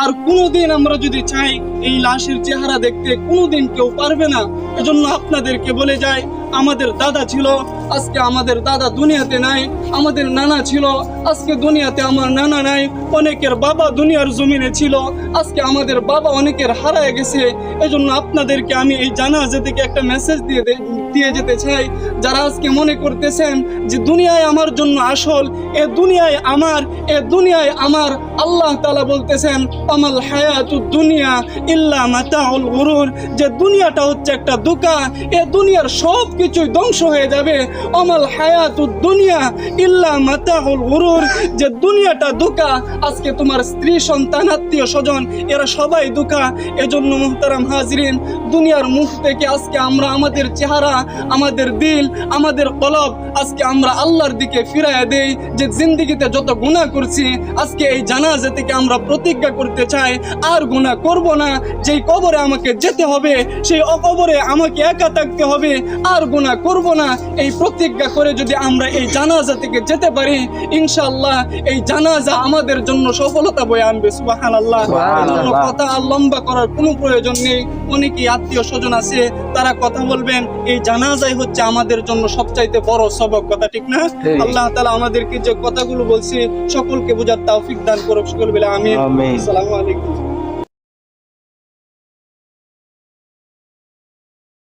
আর কোনোদিন আমরা যদি চাই এই লাশের চেহারা দেখতে, কোনোদিন কেউ পারবে না। এজন্য আপনাদেরকে বলে যাই, আমাদের দাদা ছিল, আজকে আমাদের দাদা দুনিয়াতে নাই। আমাদের নানা ছিল, আজকে দুনিয়াতে আমার নানা নাই। অনেকের বাবা দুনিয়ার জমিনে ছিল, আজকে আমাদের বাবা অনেকের হারায় গেছে। এজন্য আপনাদেরকে আমি এই জানাজা থেকে একটা মেসেজ দিয়ে যেতে চাই। যারা আজকে মনে করতেছেন যে দুনিয়ায় আমার জন্য আসল, এ দুনিয়ায় আমার, আল্লাহ তাআলা বলতেছেন আমাল হায়াতুদ দুনিয়া ইল্লা মাতাউল গুরুর, যে দুনিয়াটা হচ্ছে একটা ধোঁকা, এ দুনিয়ার সব কিছুই ধ্বংস হয়ে যাবে। আমাল হায়াতুদ দুনিয়া ইল্লা মাতাউল গুরুর, যে দুনিয়াটা ধোঁকা। আজকে তোমার স্ত্রী, সন্তান, আত্মীয় স্বজন এরা সবাই ধোঁকা। এজন্য মুহতারাম হাজরিন, দুনিয়ার মুখ থেকে আজকে আমরা আমাদের চেহারা, আমাদের দিল, আমাদের কলব আজকে আমরা আল্লাহর দিকে ফিরাইয়া দেই। যে জিন্দেগিতে যত গুনাহ করছি, আজকে এই জানাজা থেকে আমরা প্রতিজ্ঞা করতে চাই আর গুনাহ করব না। যেই কবরে আমাকে যেতে হবে, সেই কবরে আমাকে একা থাকতে হবে, আর গুনাহ করব না। এই প্রতিজ্ঞা করে যদি আমরা এই জানাজা থেকে যেতে পারি, ইনশাআল্লাহ এই জানাজা আমাদের জন্য সফলতা বয়ে আনবে। সুবহানাল্লাহ। কথা আর লম্বা করার কোনো প্রয়োজন নেই। অনেকেই আত্মীয় স্বজন আছে, তারা কথা বলবেন। এই জানাজাই হচ্ছে আমাদের জন্য সবচাইতে বড় সবক, কথা ঠিক না? আল্লাহ তাআলা আমাদেরকে যে কথাগুলো বলছি সকলকে বোঝার তৌফিক দান করুক। সকল বলে আমিন। আসসালামু আলাইকুম।